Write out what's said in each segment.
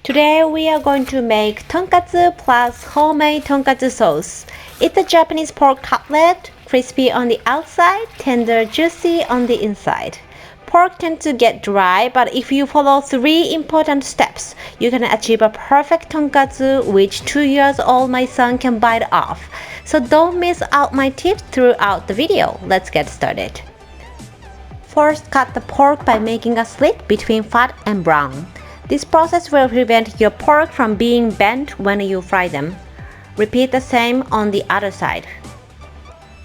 Today we are going to make tonkatsu plus homemade tonkatsu sauce. It's a Japanese pork cutlet, crispy on the outside, tender, juicy on the inside. Pork tends to get dry, but if you follow 3 important steps, you can achieve a perfect tonkatsu which 2-year-old my son can bite off. So don't miss out my tips throughout the video. Let's get started. First, cut the pork by making a slit between fat and brown. This process will prevent your pork from being bent when you fry them. Repeat the same on the other side.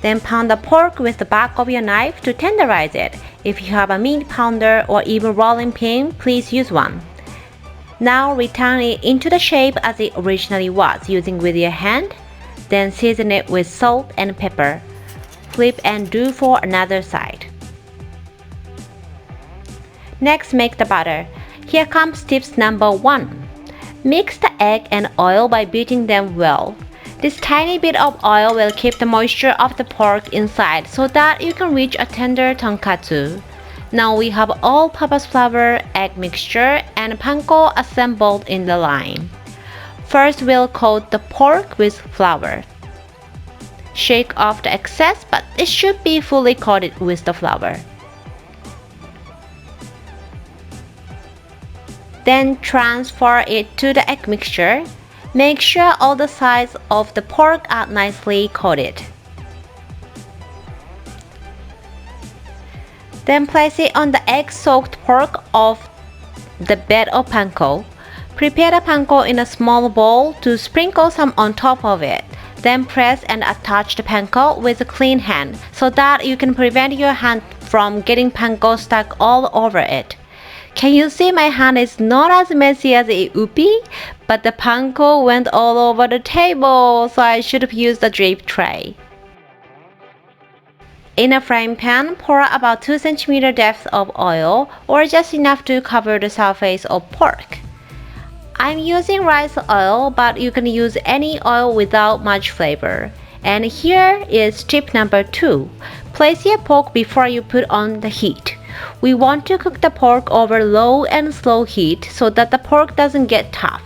Then pound the pork with the back of your knife to tenderize it. If you have a meat pounder or even rolling pin, please use one. Now return it into the shape as it originally was using with your hand. Then season it with salt and pepper. Flip and do for another side. Next, make the batter. Here comes tips number 1. Mix the egg and oil by beating them well. This tiny bit of oil will keep the moisture of the pork inside so that you can reach a tender tonkatsu. Now we have all-purpose flour, egg mixture, and panko assembled in the line. First, we'll coat the pork with flour. Shake off the excess, but it should be fully coated with the flour. Then transfer it to the egg mixture. Make sure all the sides of the pork are nicely coated. Then place it on the egg-soaked pork of the bed of panko. Prepare the panko in a small bowl to sprinkle some on top of it. Then press and attach the panko with a clean hand so that you can prevent your hand from getting panko stuck all over it. Can you see my hand is not as messy as it would be? But the panko went all over the table, so I should have used a drip tray. In a frying pan, pour about 2 cm depth of oil, or just enough to cover the surface of pork. I'm using rice oil, but you can use any oil without much flavor. And here is tip number 2. Place your pork before you put on the heat. We want to cook the pork over low and slow heat so that the pork doesn't get tough.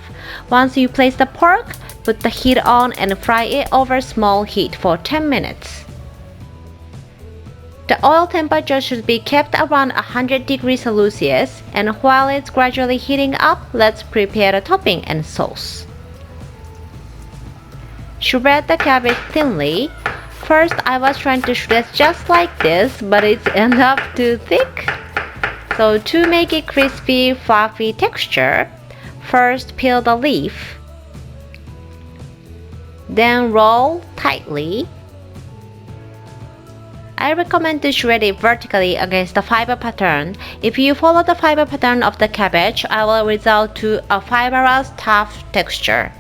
Once you place the pork, put the heat on and fry it over small heat for 10 minutes. The oil temperature should be kept around 100 degrees Celsius, and while it's gradually heating up, let's prepare the topping and sauce. Shred the cabbage thinly. First, I was trying to shred just like this, but it ended up too thick. So to make it crispy, fluffy texture, first peel the leaf. Then roll tightly. I recommend to shred it vertically against the fiber pattern. If you follow the fiber pattern of the cabbage, I will result to a fibrous, tough texture.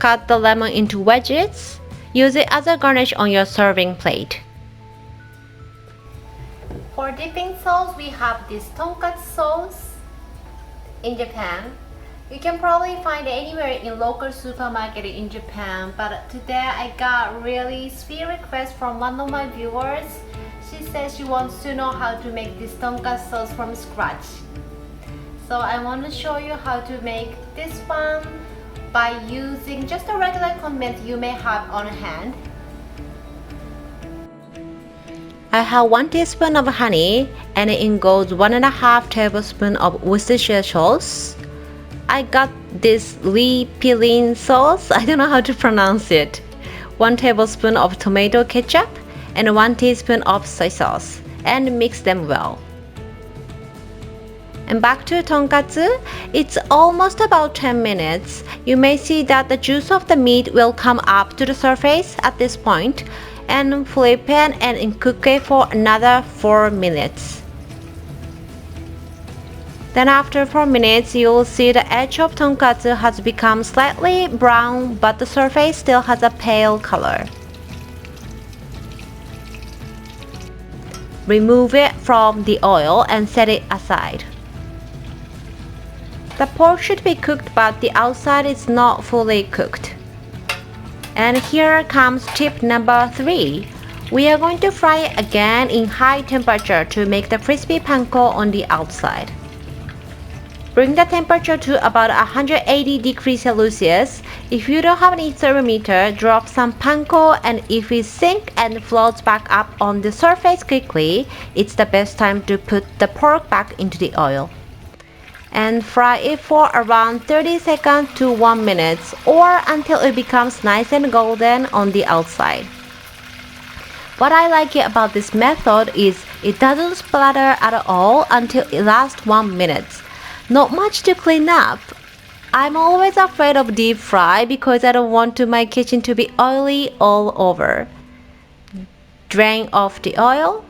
Cut the lemon into wedges. Use it as a garnish on your serving plate. For dipping sauce, we have this tonkatsu sauce in Japan. You can probably find it anywhere in local supermarket in Japan, but today I got really sweet request from one of my viewers. She says she wants to know how to make this tonkatsu sauce from scratch. So I want to show you how to make this one by using just a regular condiment you may have on hand. I have 1 teaspoon of honey, and it goes 1.5 tablespoons of Worcestershire sauce. I got this Lee Pilin sauce, I don't know how to pronounce it. 1 tablespoon of tomato ketchup and 1 teaspoon of soy sauce, and mix them well. And back to tonkatsu, it's almost about 10 minutes. You may see that the juice of the meat will come up to the surface at this point, and flip it and cook it for another 4 minutes. Then after 4 minutes, you'll see the edge of tonkatsu has become slightly brown, but the surface still has a pale color. Remove it from the oil and set it aside. The pork should be cooked, but the outside is not fully cooked. And here comes tip number 3. We are going to fry it again in high temperature to make the crispy panko on the outside. Bring the temperature to about 180 degrees Celsius. If you don't have any thermometer, drop some panko, and if it sinks and floats back up on the surface quickly, it's the best time to put the pork back into the oil. And fry it for around 30 seconds to 1 minute or until it becomes nice and golden on the outside. What I like about this method is it doesn't splatter at all until it lasts 1 minute. Not much to clean up. I'm always afraid of deep fry because I don't want my kitchen to be oily all over. Drain off the oil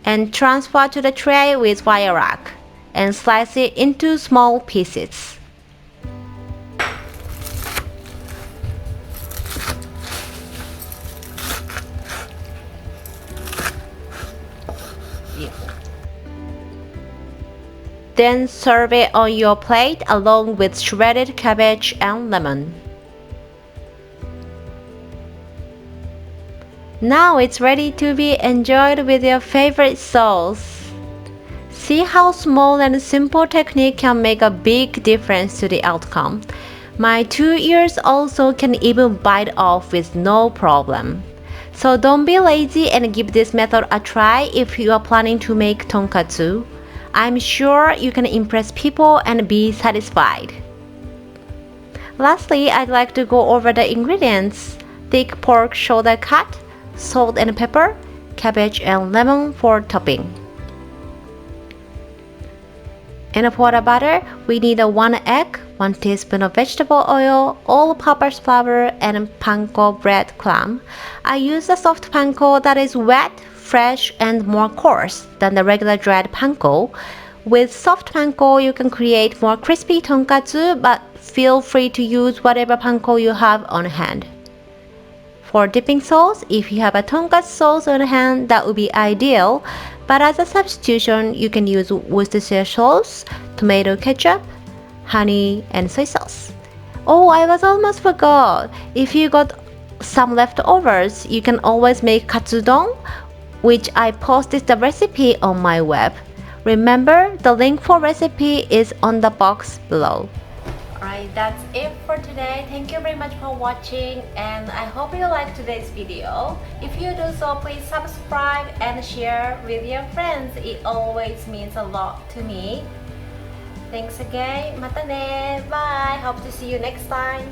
and transfer to the tray with wire rack and slice it into small pieces. Then serve it on your plate along with shredded cabbage and lemon. Now it's ready to be enjoyed with your favorite sauce. See how small and simple technique can make a big difference to the outcome. My 2 years also can even bite off with no problem. So don't be lazy and give this method a try if you are planning to make tonkatsu. I'm sure you can impress people and be satisfied. Lastly, I'd like to go over the ingredients. Thick pork shoulder cut, salt and pepper, cabbage and lemon for topping. And for the butter, we need 1 egg, 1 teaspoon of vegetable oil, all-purpose flour, and panko bread crumb. I use a soft panko that is wet, fresh, and more coarse than the regular dried panko. With soft panko, you can create more crispy tonkatsu, but feel free to use whatever panko you have on hand. For dipping sauce, if you have a tonkatsu sauce on hand, that would be ideal, but as a substitution, you can use Worcestershire sauce, tomato ketchup, honey, and soy sauce. Oh, I was almost forgot. If you got some leftovers, you can always make katsudon, which I posted the recipe on my web. Remember, the link for recipe is on the box below. Alright, that's it for today. Thank you very much for watching, and I hope you liked today's video. If you do so, please subscribe and share with your friends. It always means a lot to me. Thanks again. Mata ne. Bye. Hope to see you next time.